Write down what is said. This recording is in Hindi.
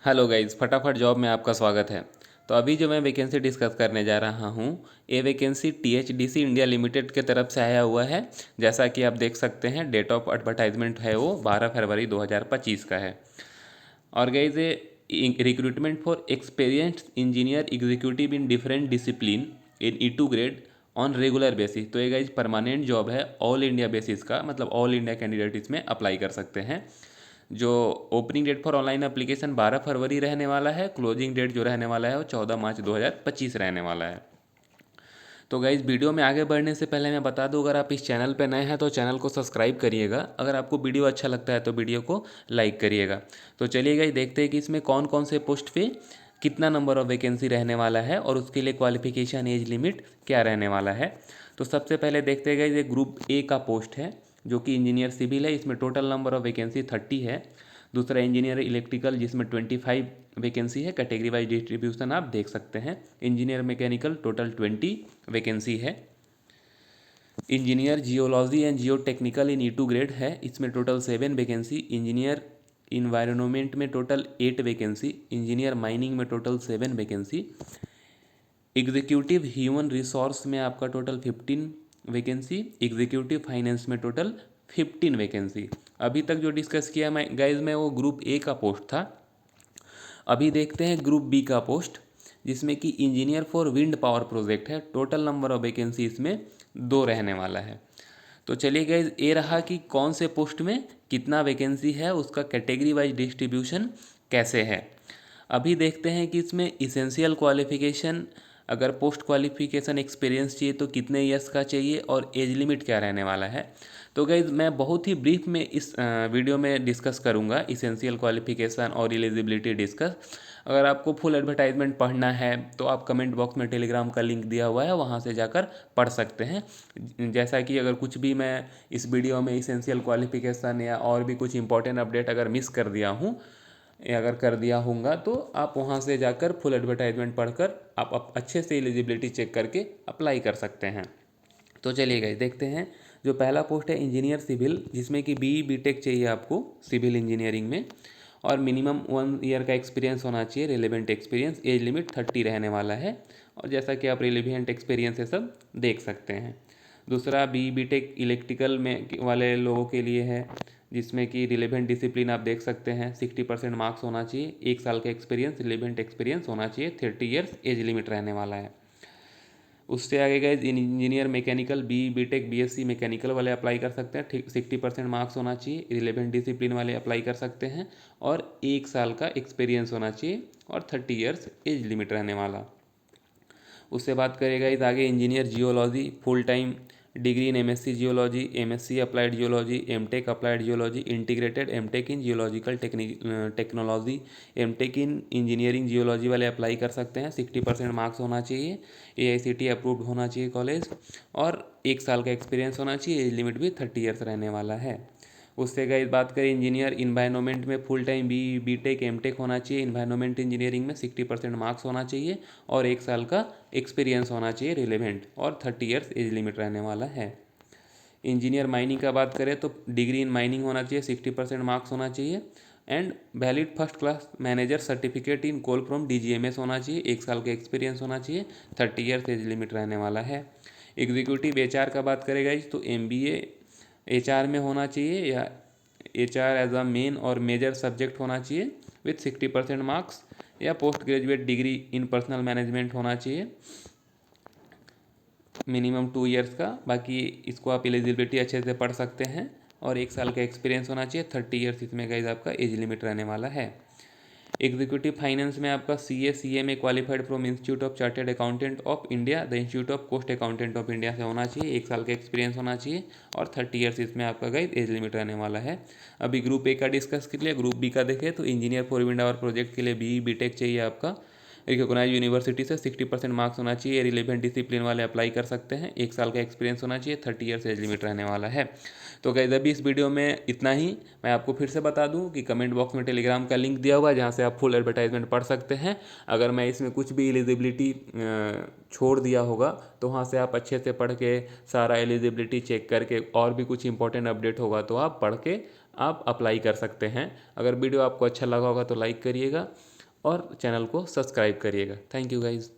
हेलो गाइज, फटाफट जॉब में आपका स्वागत है। तो अभी जो मैं वैकेंसी डिस्कस करने जा रहा हूँ, ये वैकेंसी THDC इंडिया लिमिटेड के तरफ से आया हुआ है। जैसा कि आप देख सकते हैं, डेट ऑफ एडवर्टाइजमेंट है वो 12 फरवरी 2025 का है। और गाइज ये recruitment for experienced engineer executive in different discipline in E2 grade on regular basis. तो ये गाइज परमानेंट जॉब है, ऑल इंडिया बेसिस का, मतलब ऑल इंडिया कैंडिडेट इसमें अप्लाई कर सकते हैं। जो opening date for online application 12 फरवरी रहने वाला है, क्लोजिंग डेट जो रहने वाला है वो 14 मार्च 2025 रहने वाला है। तो गाइज वीडियो में आगे बढ़ने से पहले मैं बता दूं, अगर आप इस चैनल पर नए हैं तो चैनल को सब्सक्राइब करिएगा। अगर आपको वीडियो अच्छा लगता है तो वीडियो को लाइक करिएगा। तो चलिए गाइज देखते हैं कि इसमें कौन कौन से पोस्ट पे कितना नंबर ऑफ वैकेंसी रहने वाला है और उसके लिए क्वालिफिकेशन एज लिमिट क्या रहने वाला है। तो सबसे पहले देखते हैं गाइज, ये ग्रुप ए का पोस्ट है जो कि इंजीनियर सिविल है। इसमें टोटल नंबर ऑफ वैकेंसी 30 है। दूसरा इंजीनियर इलेक्ट्रिकल, जिसमें 25 वैकेंसी है। कैटेगरी वाइज डिस्ट्रीब्यूशन आप देख सकते हैं। इंजीनियर मैकेनिकल टोटल 20 वैकेंसी है। Engineer geology and Jio technical in E2 grade है, इसमें टोटल 7 वैकेंसी। इंजीनियर इन्वायरमेंट में टोटल 8 वैकेंसी। इंजीनियर माइनिंग में total 7 vacancy. Executive human resource में आपका टोटल 15 वैकेंसी। एग्जीक्यूटिव फाइनेंस में टोटल 15 वैकेंसी। अभी तक जो डिस्कस किया मैं गाइज में वो ग्रुप ए का पोस्ट था। अभी देखते हैं ग्रुप बी का पोस्ट, जिसमें कि engineer for wind power project है। टोटल नंबर ऑफ वैकेंसी इसमें 2 रहने वाला है। तो चलिए गाइज, ये रहा कि कौन से पोस्ट में कितना वैकेंसी है, उसका कैटेगरी वाइज डिस्ट्रीब्यूशन कैसे है। अभी देखते हैं कि इसमें इसेंशियल क्वालिफिकेशन, अगर पोस्ट क्वालिफिकेशन एक्सपीरियंस चाहिए तो कितने ईयर्स का चाहिए और एज लिमिट क्या रहने वाला है। तो गाइज मैं बहुत ही ब्रीफ में इस वीडियो में डिस्कस करूंगा इसेंशियल क्वालिफिकेशन और एलिजिबिलिटी डिस्कस। अगर आपको फुल एडवर्टाइजमेंट पढ़ना है तो आप कमेंट बॉक्स में टेलीग्राम का लिंक दिया हुआ है, वहाँ से जाकर पढ़ सकते हैं। जैसा कि अगर कुछ भी मैं इस वीडियो में इसेंशियल क्वालिफिकेशन या और भी कुछ इंपॉर्टेंट अपडेट अगर मिस कर दिया हूँ या अगर कर दिया होगा, तो आप वहाँ से जाकर फुल एडवर्टाइजमेंट पढ़कर आप अच्छे से एलिजिबिलिटी चेक करके अप्लाई कर सकते हैं। तो चलिए गाइस देखते हैं। जो पहला पोस्ट है इंजीनियर सिविल, जिसमें कि BE BTech चाहिए आपको सिविल इंजीनियरिंग में, और मिनिमम 1 ईयर का एक्सपीरियंस होना चाहिए, रिलेवेंट एक्सपीरियंस। एज लिमिट 30 रहने वाला है। और जैसा कि आप रिलेवेंट एक्सपीरियंस ये सब देख सकते हैं। दूसरा BE BTech इलेक्ट्रिकल में वाले लोगों के लिए है, जिसमें कि रिलेवेंट डिसिप्लिन आप देख सकते हैं। 60% मार्क्स होना चाहिए, 1 साल का एक्सपीरियंस, रिलेवेंट एक्सपीरियंस होना चाहिए। 30 ईयर्स एज लिमिट रहने वाला है। उससे आगे गए engineer mechanical BE BTech BSc mechanical वाले अप्लाई कर सकते हैं। ठीक 60% मार्क्स होना चाहिए। रिलेवेंट डिसिप्लिन वाले अप्लाई कर सकते हैं और 1 साल का एक्सपीरियंस होना चाहिए और 30 ईयर्स एज लिमिट रहने वाला। उससे बात करेगा इस आगे engineer geology, full time degree in MSc geology, MSc applied geology, MTech applied geology, integrated MTech in geological technology, MTech in engineering geology वाले अप्लाई कर सकते हैं। 60% मार्क्स होना चाहिए, AICTE अप्रूव्ड होना चाहिए कॉलेज, और 1 साल का एक्सपीरियंस होना चाहिए। एज लिमिट भी 30 ईयर्स रहने वाला है। उससे गई बात करें इंजीनियर इन्वायरमेंट में, full time BE BTech MTech होना चाहिए। इन्वायरमेंट इंजीनियरिंग में 60% मार्क्स होना चाहिए और 1 साल का एक्सपीरियंस होना चाहिए रिलेवेंट, और 30 ईयर्स एज लिमिट रहने वाला है। इंजीनियर माइनिंग का बात करें तो डिग्री इन माइनिंग होना चाहिए, 60% मार्क्स होना चाहिए, and valid first class manager certificate in coal from DGMS होना चाहिए। 1 साल का एक्सपीरियंस होना चाहिए। 30 ईयर्स एज लिमिट रहने वाला है। एग्जीक्यूटिव HR का बात करेगा तो MBA HR में होना चाहिए या HR एज अ मेन और मेजर सब्जेक्ट होना चाहिए विथ 60% मार्क्स, या post graduate degree in personal management होना चाहिए, मिनिमम 2 ईयर्स का। बाकी इसको आप एलिजिबिलिटी अच्छे से पढ़ सकते हैं, और 1 साल का एक्सपीरियंस होना चाहिए। 30 ईयर्स इसमें गाइज आपका एज लिमिट रहने वाला है। एग्जीक्यूटिव फाइनेंस में आपका CA में qualified from institute of chartered accountant of India, the institute of cost accountant of India से होना चाहिए। 1 साल का एक्सपीरियंस होना चाहिए और 30 ईयर्स इसमें आपका गाइड एज लिमिट रहने वाला है। अभी ग्रुप ए का डिस्कस कर लिया। ग्रुप बी का देखें तो engineer for wind power project के लिए BE BTech चाहिए आपका, रिकॉग्नाइज यूनिवर्सिटी से। 60% मार्क्स होना चाहिए। रिलेवेंट डिसिप्लिन वाले अप्लाई कर सकते हैं। 1 साल का एक्सपीरियंस होना चाहिए। 30 ईयर्स एज लिमिट रहने वाला है। तो गाइस अभी इस वीडियो में इतना ही। मैं आपको फिर से बता दूं कि कमेंट बॉक्स में टेलीग्राम का लिंक दिया हुआ है, जहां से आप फुल एडवर्टाइजमेंट पढ़ सकते हैं। अगर मैं इसमें कुछ भी एलिजिबिलिटी छोड़ दिया होगा तो वहाँ से आप अच्छे से पढ़ के सारा एलिजिबिलिटी चेक करके, और भी कुछ इंपॉर्टेंट अपडेट होगा तो आप पढ़ के आप अप्लाई कर सकते हैं। अगर वीडियो आपको अच्छा लगा होगा तो लाइक करिएगा और चैनल को सब्सक्राइब करिएगा। Thank you guys.